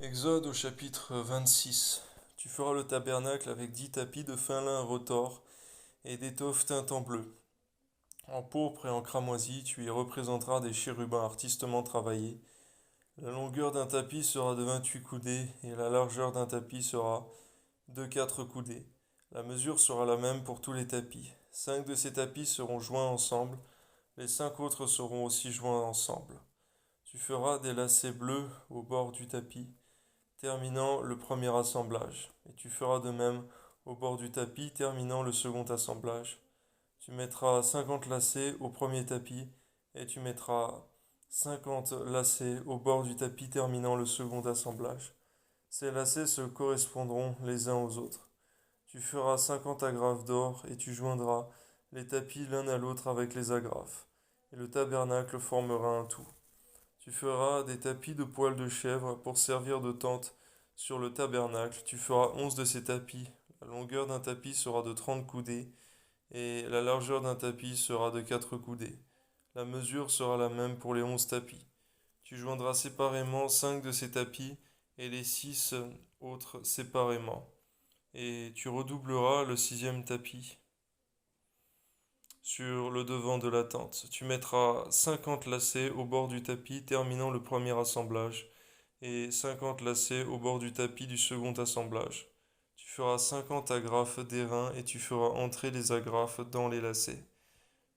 Exode au chapitre 26. Tu feras le tabernacle avec 10 tapis de fin lin retors et d'étoffe teinte en bleu. En pourpre et en cramoisi, tu y représenteras des chérubins artistement travaillés. La longueur d'un tapis sera de 28 coudées et la largeur d'un tapis sera de 4 coudées. La mesure sera la même pour tous les tapis. 5 de ces tapis seront joints ensemble, les 5 autres seront aussi joints ensemble. Tu feras des lacets bleus au bord du tapis, terminant le premier assemblage, et tu feras de même au bord du tapis, terminant le second assemblage. Tu mettras 50 lacets au premier tapis, et tu mettras 50 lacets au bord du tapis, terminant le second assemblage. Ces lacets se correspondront les uns aux autres. Tu feras 50 agrafes d'or, et tu joindras les tapis l'un à l'autre avec les agrafes, et le tabernacle formera un tout. Tu feras des tapis de poils de chèvre pour servir de tente sur le tabernacle. Tu feras 11 de ces tapis. La longueur d'un tapis sera de 30 coudées et la largeur d'un tapis sera de 4 coudées. La mesure sera la même pour les 11 tapis. Tu joindras séparément 5 de ces tapis et les 6 autres séparément. Et tu redoubleras le sixième tapis sur le devant de la tente. Tu mettras 50 lacets au bord du tapis terminant le premier assemblage et 50 lacets au bord du tapis du second assemblage. Tu feras 50 agrafes d'airain et tu feras entrer les agrafes dans les lacets.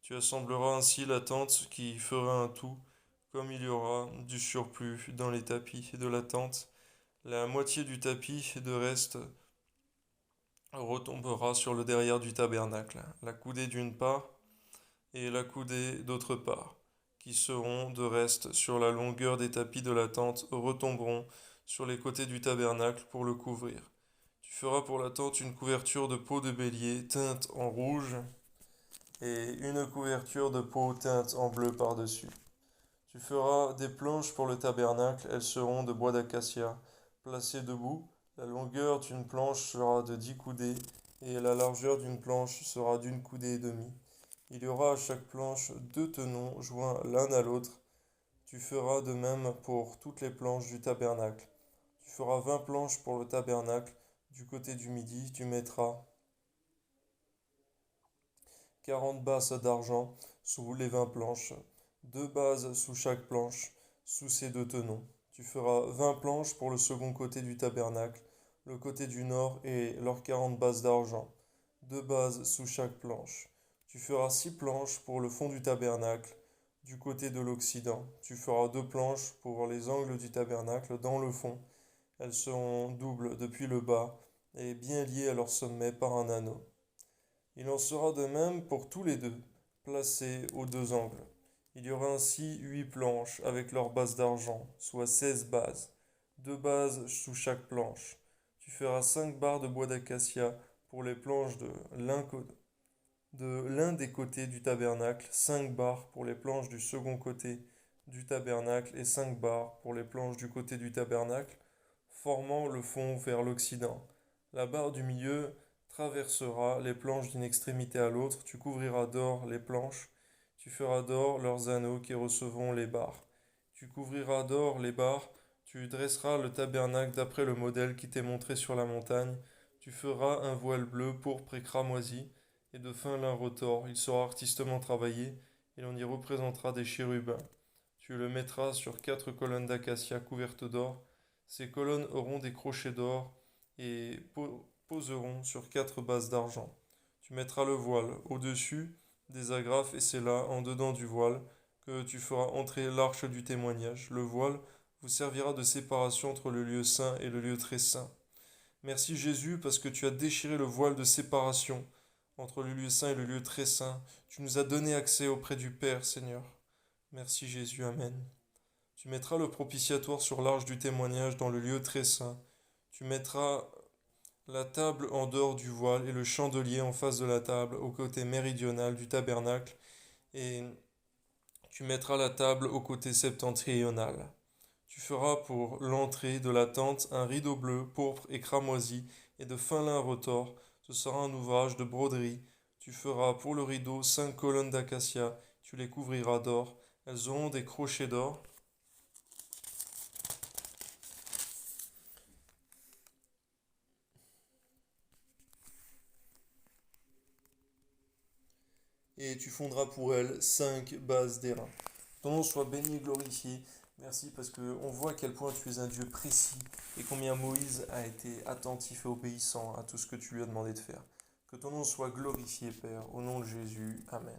Tu assembleras ainsi la tente qui fera un tout, comme il y aura du surplus dans les tapis de la tente. La moitié du tapis de reste retombera sur le derrière du tabernacle, la coudée d'une part et la coudée d'autre part, qui seront de reste sur la longueur des tapis de la tente, retomberont sur les côtés du tabernacle pour le couvrir. Tu feras pour la tente une couverture de peau de bélier teinte en rouge et une couverture de peau teinte en bleu par-dessus. Tu feras des planches pour le tabernacle, elles seront de bois d'acacia, placées debout. La longueur d'une planche sera de 10 coudées et la largeur d'une planche sera d'une coudée et demie. Il y aura à chaque planche 2 tenons joints l'un à l'autre. Tu feras de même pour toutes les planches du tabernacle. Tu feras 20 planches pour le tabernacle. Du côté du midi, tu mettras 40 basses d'argent sous les 20 planches, 2 bases sous chaque planche, sous ces 2 tenons. Tu feras 20 planches pour le second côté du tabernacle, le côté du nord et leurs 40 bases d'argent, 2 bases sous chaque planche. Tu feras 6 planches pour le fond du tabernacle, du côté de l'occident. Tu feras 2 planches pour les angles du tabernacle dans le fond. Elles seront doubles depuis le bas et bien liées à leur sommet par un anneau. Il en sera de même pour tous les deux, placés aux 2 angles. Il y aura ainsi 8 planches avec leurs bases d'argent, soit 16 bases, 2 bases sous chaque planche. Tu feras 5 barres de bois d'acacia pour les planches de l'un des côtés du tabernacle, 5 barres pour les planches du second côté du tabernacle et 5 barres pour les planches du côté du tabernacle, formant le fond vers l'occident. La barre du milieu traversera les planches d'une extrémité à l'autre, tu couvriras d'or les planches, tu feras d'or leurs anneaux qui recevront les barres. Tu couvriras d'or les barres, tu dresseras le tabernacle d'après le modèle qui t'est montré sur la montagne, tu feras un voile bleu, pourpre et cramoisi, et de fin lin retors, il sera artistement travaillé, et l'on y représentera des chérubins. Tu le mettras sur 4 colonnes d'acacia couvertes d'or, ces colonnes auront des crochets d'or, et poseront sur 4 bases d'argent. Tu mettras le voile au-dessus des agrafes et c'est là, en dedans du voile, que tu feras entrer l'arche du témoignage. Le voile vous servira de séparation entre le lieu saint et le lieu très saint. Merci Jésus parce que tu as déchiré le voile de séparation entre le lieu saint et le lieu très saint. Tu nous as donné accès auprès du Père, Seigneur. Merci Jésus, Amen. Tu mettras le propitiatoire sur l'arche du témoignage dans le lieu très saint. Tu mettras la table en dehors du voile et le chandelier en face de la table au côté méridional du tabernacle et tu mettras la table au côté septentrional. Tu feras pour l'entrée de la tente un rideau bleu, pourpre et cramoisi et de fin lin retors. Ce sera un ouvrage de broderie. Tu feras pour le rideau 5 colonnes d'acacia. Tu les couvriras d'or. Elles auront des crochets d'or et tu fonderas pour elle 5 bases d'airain. Ton nom soit béni et glorifié. Merci parce qu'on voit à quel point tu es un Dieu précis et combien Moïse a été attentif et obéissant à tout ce que tu lui as demandé de faire. Que ton nom soit glorifié, Père, au nom de Jésus. Amen.